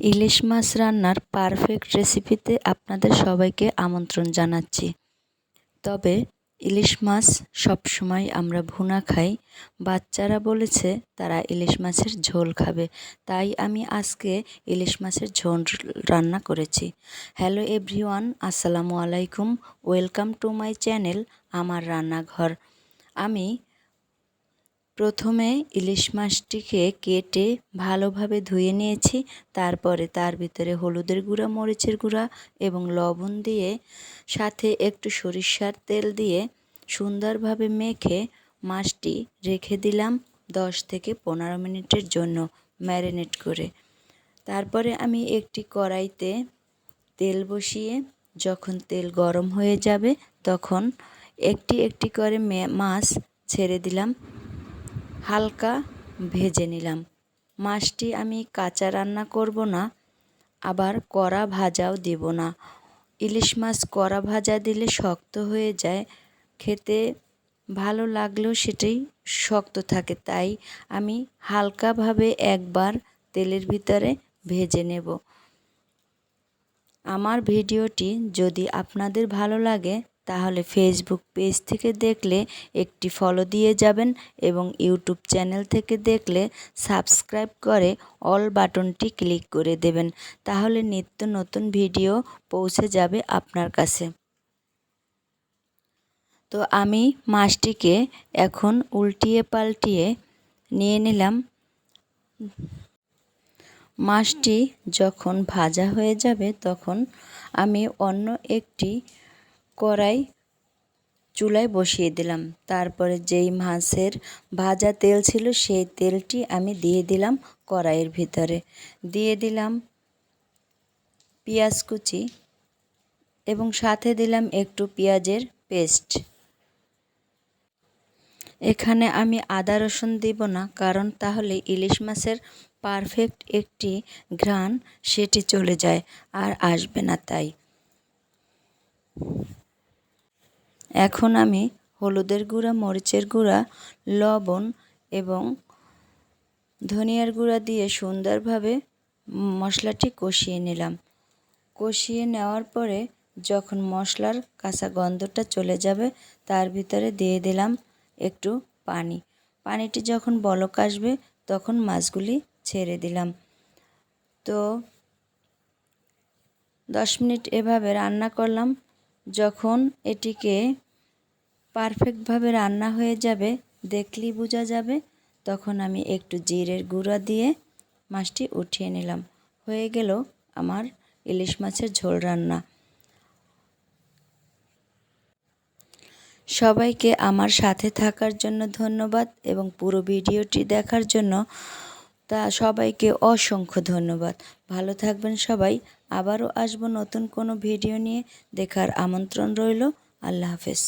ইলিশ মাছ রান্নার পারফেক্ট রেসিপিতে আপনাদের সবাইকে আমন্ত্রণ জানাচ্ছি। তবে ইলিশ মাছ সবসময় আমরা ভুনা খাই। বাচ্চারা বলেছে তারা ইলিশ মাছের ঝোল খাবে, তাই আমি আজকে ইলিশ মাছের ঝোল রান্না করেছি। হ্যালো এভরিওয়ান, আসসালামু আলাইকুম। ওয়েলকাম টু মাই চ্যানেল আমার রান্নাঘর। আমি প্রথমে ইলিশ মাছটিকে কেটে ভালোভাবে ধুয়ে নিয়েছি। তারপরে তার ভিতরে হলুদের গুঁড়া, মরিচের গুঁড়া এবং লবণ দিয়ে, সাথে একটু সরিষার তেল দিয়ে সুন্দরভাবে মেখে মাছটি রেখে দিলাম 10 থেকে 15 মিনিটের জন্য ম্যারিনেট করে। তারপরে আমি একটি কড়াইতে তেল বসিয়ে যখন তেল গরম হয়ে যাবে তখন একটি একটি করে মাছ ছেড়ে দিলাম, হালকা ভেজে নিলাম। মাছটি আমি কাঁচা রান্না করব না, আবার কড়া ভাজাও দেব না। ইলিশ মাছ কড়া ভাজা দিলে শক্ত হয়ে যায়, খেতে ভালো লাগলেও সেটাই শক্ত থাকে, তাই আমি হালকাভাবে একবার তেলের ভিতরে ভেজে নেব। আমার ভিডিওটি যদি আপনাদের ভালো লাগে তাহলে ফেসবুক পেজ থেকে দেখলে একটি ফলো দিয়ে যাবেন এবং ইউটিউব চ্যানেল থেকে দেখলে সাবস্ক্রাইব করে অল বাটনটি ক্লিক করে দেবেন, তাহলে নিত্য নতুন ভিডিও পৌঁছে যাবে আপনার কাছে। তো আমি মাছটিকে এখন উল্টিয়ে পাল্টিয়ে নিয়ে নিলাম। মাছটি যখন ভাজা হয়ে যাবে তখন আমি অন্য একটি কড়াই চুলায় বসিয়ে দিলাম। তারপরে যেই মাছের ভাজা তেল ছিল সেই তেলটি আমি দিয়ে দিলাম কড়াইয়ের ভিতরে। দিয়ে দিলাম পেঁয়াজ কুচি এবং সাথে দিলাম একটু পেঁয়াজের পেস্ট। এখানে আমি আদা রসুন দিব না, কারণ তাহলে ইলিশ মাছের পারফেক্ট একটি ঘ্রাণ সেটি চলে যায় আর আসবে না। তাই এখন আমি হলুদের গুঁড়া, মরিচের গুঁড়া, লবণ এবং ধনিয়ার গুঁড়া দিয়ে সুন্দরভাবে মশলাটি কষিয়ে নিলাম। কষিয়ে নেওয়ার পরে যখন মশলার কাঁচা গন্ধটা চলে যাবে তার ভিতরে দিয়ে দিলাম একটু পানি। পানিটি যখন বলক আসবে তখন মাছগুলি ছেড়ে দিলাম। তো 10 মিনিট এভাবে রান্না করলাম। যখন এটিকে পারফেক্টভাবে রান্না হয়ে যাবে, দেখলেই বোঝা যাবে, তখন আমি একটু জিরের গুঁড়া দিয়ে মাছটি উঠিয়ে নিলাম। হয়ে গেল আমার ইলিশ মাছের ঝোল রান্না। সবাইকে আমার সাথে থাকার জন্য ধন্যবাদ এবং পুরো ভিডিওটি দেখার জন্য সবাইকে অসংখ্য ধন্যবাদ। ভালো থাকবেন সবাই। আবারও আসবো নতুন কোনো ভিডিও নিয়ে, দেখার আমন্ত্রণ রইল। আল্লাহ হাফেজ।